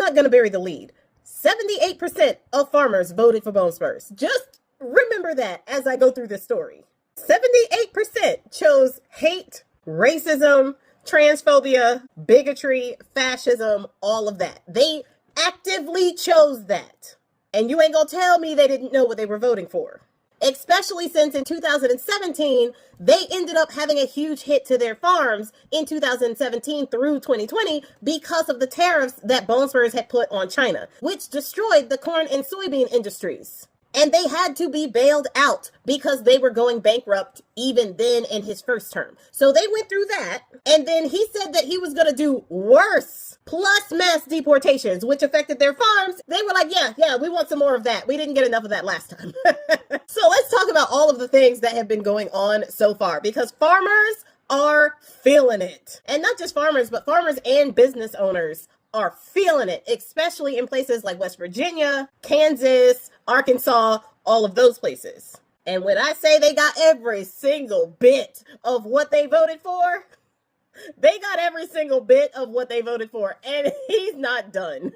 not going to bury the lead. 78% of farmers voted for bone spurs. Just remember that as I go through this story. 78% chose hate, racism, transphobia, bigotry, fascism, all of that. They actively chose that. And you ain't gonna tell me they didn't know what they were voting for. Especially since in 2017, they ended up having a huge hit to their farms in 2017 through 2020 because of the tariffs that Bone Spurs had put on China, which destroyed the corn and soybean industries. And they had to be bailed out because they were going bankrupt even then in his first term. So they went through that. And then he said that he was going to do worse, plus mass deportations, which affected their farms. They were like, yeah, we want some more of that. We didn't get enough of that last time. So let's talk about all of the things that have been going on so far, because farmers are feeling it. And not just farmers, but farmers and business owners are feeling it, especially in places like West Virginia, Kansas, Arkansas, all of those places. And when I say they got every single bit of what they voted for, they got every single bit of what they voted for, and he's not done.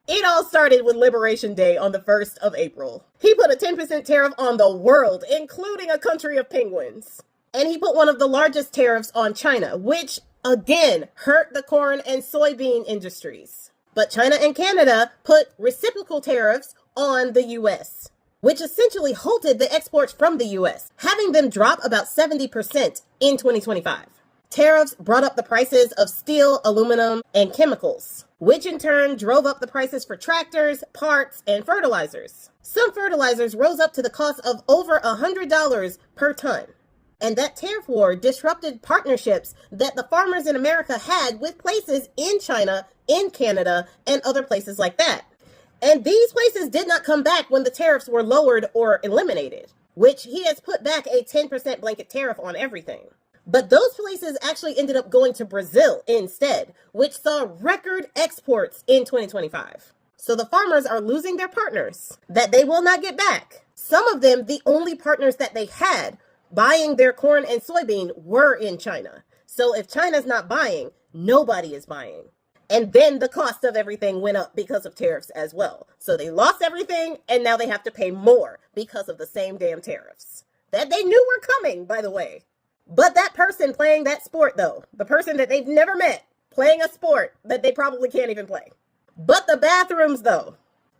It all started with Liberation Day on the 1st of April. He put a 10% tariff on the world, including a country of penguins. And he put one of the largest tariffs on China, which again hurt the corn and soybean industries. But China and Canada put reciprocal tariffs on the US, which essentially halted the exports from the US, having them drop about 70% in 2025. Tariffs brought up the prices of steel, aluminum, and chemicals, which in turn drove up the prices for tractors, parts, and fertilizers. Some fertilizers rose up to the cost of over $100 per ton. And that tariff war disrupted partnerships that the farmers in America had with places in China, in Canada, and other places like that. And these places did not come back when the tariffs were lowered or eliminated, which he has put back a 10% blanket tariff on everything. But those places actually ended up going to Brazil instead, which saw record exports in 2025. So the farmers are losing their partners that they will not get back. Some of them, the only partners that they had buying their corn and soybean were in China. So if China's not buying, nobody is buying. And then the cost of everything went up because of tariffs as well. So they lost everything, and now they have to pay more because of the same damn tariffs that they knew were coming, by the way. But that person playing that sport, though, the person that they've never met playing a sport that they probably can't even play. But the bathrooms, though.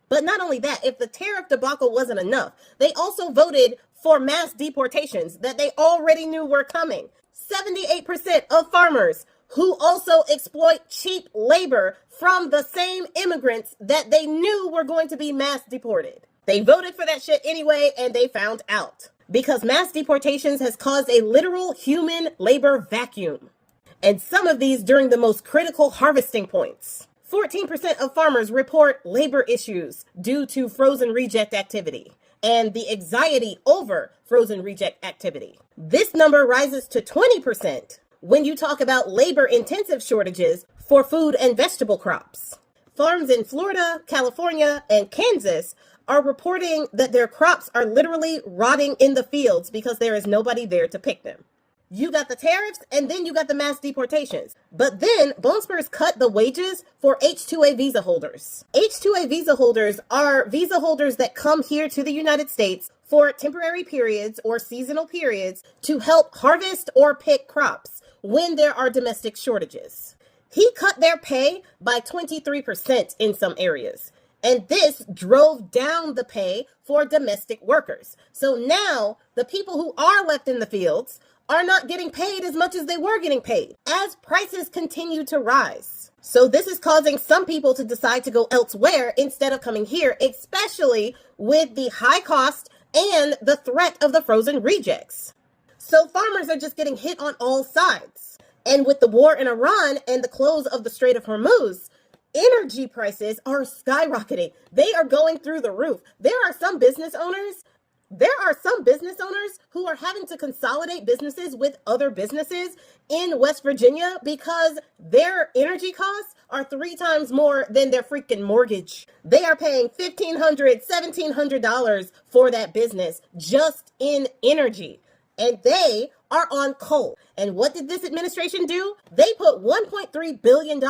But not only that, if the tariff debacle wasn't enough, they also voted for mass deportations that they already knew were coming. 78% of farmers who also exploit cheap labor from the same immigrants that they knew were going to be mass deported. They voted for that shit anyway, and they found out. Because mass deportations has caused a literal human labor vacuum. And some of these during the most critical harvesting points. 14% of farmers report labor issues due to frozen reject activity and the anxiety over frozen reject activity. This number rises to 20% when you talk about labor-intensive shortages for food and vegetable crops. Farms in Florida, California, and Kansas are reporting that their crops are literally rotting in the fields because there is nobody there to pick them. You got the tariffs, and then you got the mass deportations. But then Bone Spurs cut the wages for H-2A visa holders. H-2A visa holders are visa holders that come here to the United States for temporary periods or seasonal periods to help harvest or pick crops when there are domestic shortages. He cut their pay by 23% in some areas. And this drove down the pay for domestic workers. So now the people who are left in the fields are not getting paid as much as they were getting paid as prices continue to rise. So this is causing some people to decide to go elsewhere instead of coming here, especially with the high cost and the threat of the frozen rejects. So farmers are just getting hit on all sides. And with the war in Iran and the close of the Strait of Hormuz, energy prices are skyrocketing. They are going through the roof. There are some business owners who are having to consolidate businesses with other businesses in West Virginia because their energy costs are 3 times more than their freaking mortgage. They are paying $1,500, $1,700 for that business just in energy. And they are on coal. And what did this administration do? They put $1.3 billion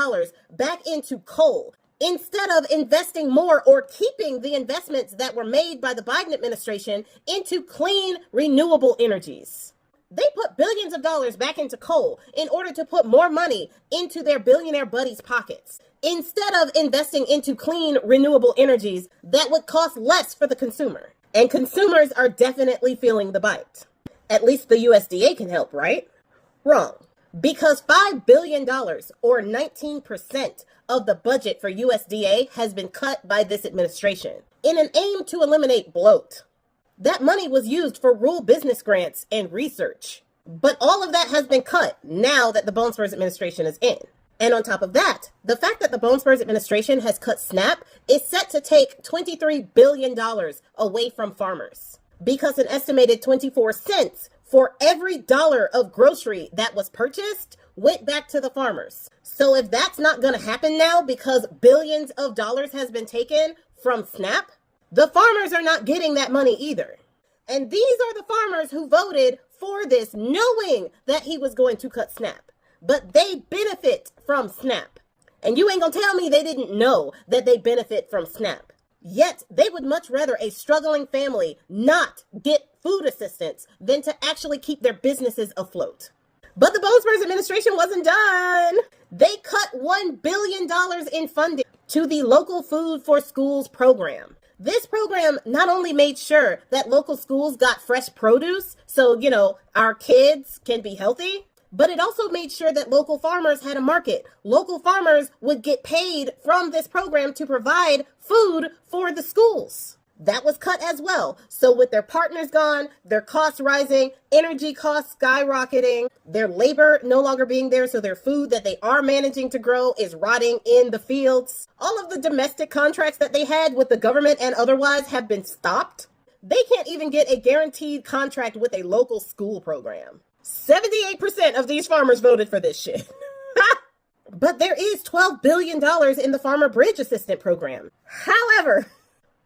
back into coal instead of investing more or keeping the investments that were made by the Biden administration into clean, renewable energies. They put billions of dollars back into coal in order to put more money into their billionaire buddies' pockets, instead of investing into clean, renewable energies that would cost less for the consumer. And consumers are definitely feeling the bite. At least the USDA can help, right? Wrong. Because $5 billion, or 19% of the budget for USDA, has been cut by this administration in an aim to eliminate bloat. That money was used for rural business grants and research. But all of that has been cut now that the Bone Spurs administration is in. And on top of that, the fact that the Bone Spurs administration has cut SNAP is set to take $23 billion away from farmers, because an estimated 24 cents for every dollar of grocery that was purchased went back to the farmers. So if that's not going to happen now because billions of dollars has been taken from SNAP, the farmers are not getting that money either. And these are the farmers who voted for this knowing that he was going to cut SNAP. But they benefit from SNAP. And you ain't gonna tell me they didn't know that they benefit from SNAP. Yet they would much rather a struggling family not get food assistance than to actually keep their businesses afloat. But the Bone Spurs administration wasn't done. They cut $1 billion in funding to the Local Food for Schools program. This program not only made sure that local schools got fresh produce, so, our kids can be healthy, but it also made sure that local farmers had a market. Local farmers would get paid from this program to provide food for the schools. That was cut as well. So with their partners gone, their costs rising, energy costs skyrocketing, their labor no longer being there, so their food that they are managing to grow is rotting in the fields. All of the domestic contracts that they had with the government and otherwise have been stopped. They can't even get a guaranteed contract with a local school program. 78% of these farmers voted for this shit. But there is $12 billion in the Farmer Bridge Assistant Program. However,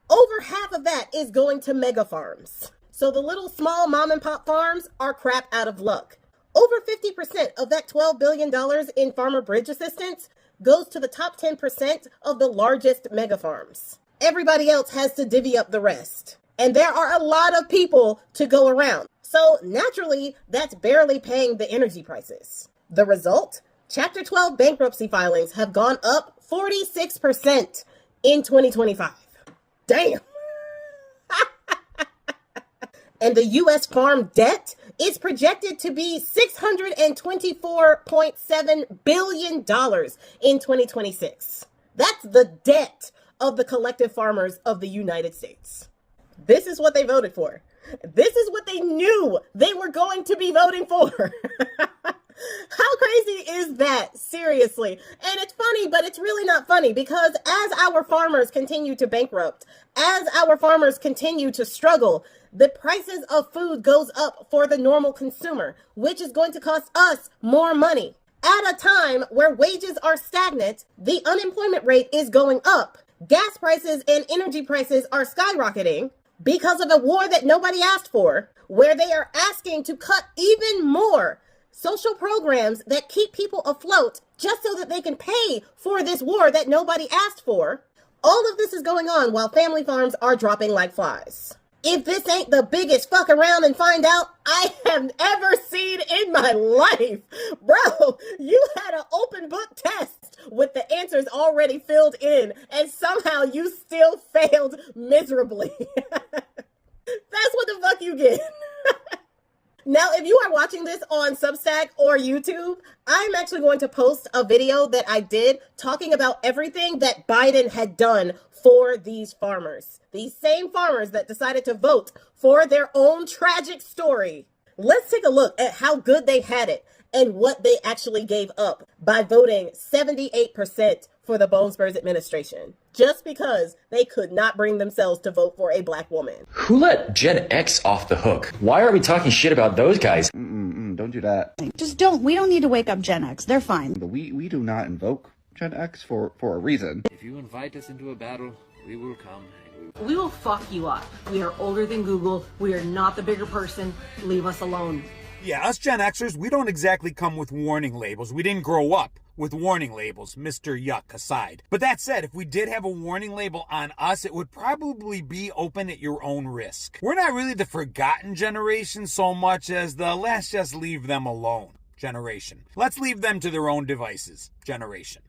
over half of that is going to mega farms. So the little small mom and pop farms are crap out of luck. Over 50% of that $12 billion in Farmer Bridge Assistance goes to the top 10% of the largest mega farms. Everybody else has to divvy up the rest. And there are a lot of people to go around. So naturally, that's barely paying the energy prices. The result? Chapter 12 bankruptcy filings have gone up 46% in 2025. Damn. And the U.S. farm debt is projected to be $624.7 billion in 2026. That's the debt of the collective farmers of the United States. This is what they voted for. This is what they knew they were going to be voting for. How crazy is that? Seriously. And it's funny, but it's really not funny, because as our farmers continue to bankrupt, as our farmers continue to struggle, the prices of food goes up for the normal consumer, which is going to cost us more money. At a time where wages are stagnant, the unemployment rate is going up. Gas prices and energy prices are skyrocketing because of a war that nobody asked for, where they are asking to cut even more social programs that keep people afloat just so that they can pay for this war that nobody asked for. All of this is going on while family farms are dropping like flies. If this ain't the biggest fuck around and find out I have ever seen in my life, bro, you had an open book test with the answers already filled in, and somehow you still failed miserably. That's what the fuck you get. Now, if you are watching this on Substack or YouTube, I'm actually going to post a video that I did talking about everything that Biden had done for these farmers. These same farmers that decided to vote for their own tragic story. Let's take a look at how good they had it and what they actually gave up by voting 78% for the Bone Spurs administration, just because they could not bring themselves to vote for a black woman. Who let Gen X off the hook? Why are we talking shit about those guys? Don't do that. Just don't. We don't need to wake up Gen X. They're fine. But we do not invoke Gen X for a reason. If you invite us into a battle, we will come. We will fuck you up. We are older than Google. We are not the bigger person. Leave us alone. Yeah, us Gen Xers, we don't exactly come with warning labels. We didn't grow up with warning labels, Mr. Yuck aside. But that said, if we did have a warning label on us, it would probably be open at your own risk. We're not really the forgotten generation so much as the let's just leave them alone generation. Let's leave them to their own devices generation.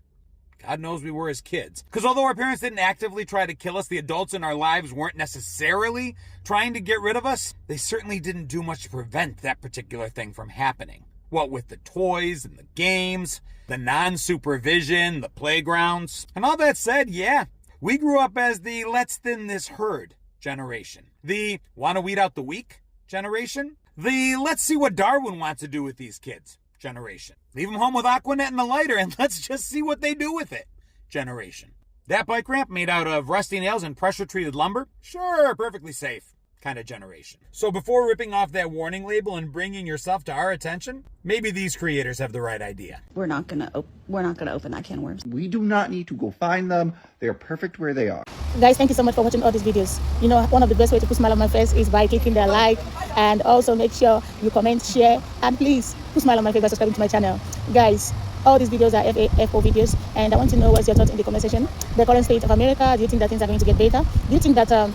God knows we were as kids. Because although our parents didn't actively try to kill us, the adults in our lives weren't necessarily trying to get rid of us. They certainly didn't do much to prevent that particular thing from happening. What with the toys and the games, the non-supervision, the playgrounds. And all that said, yeah, we grew up as the let's thin this herd generation. The wanna weed out the weak generation. The let's see what Darwin wants to do with these kids generation. Leave them home with Aquanet and the lighter and let's just see what they do with it generation. That bike ramp made out of rusty nails and pressure-treated lumber? Sure, perfectly safe kind of generation. So before ripping off that warning label and bringing yourself to our attention, maybe these creators have the right idea. We're not gonna open that can of worms. We do not need to go find them. They are perfect where they are. Guys, thank you so much for watching all these videos. You know, one of the best ways to put smile on my face is by clicking the like, and also make sure you comment, share, and please put smile on my face by subscribing to my channel. Guys, all these videos are FAFO videos, and I want to know what's your thoughts in the comment section. The current state of America, do you think that things are going to get better? Do you think that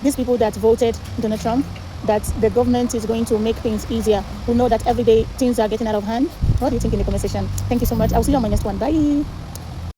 these people that voted Donald Trump, that the government is going to make things easier? We know that every day things are getting out of hand. What do you think in the comment section? Thank you so much. I'll see you on my next one. Bye.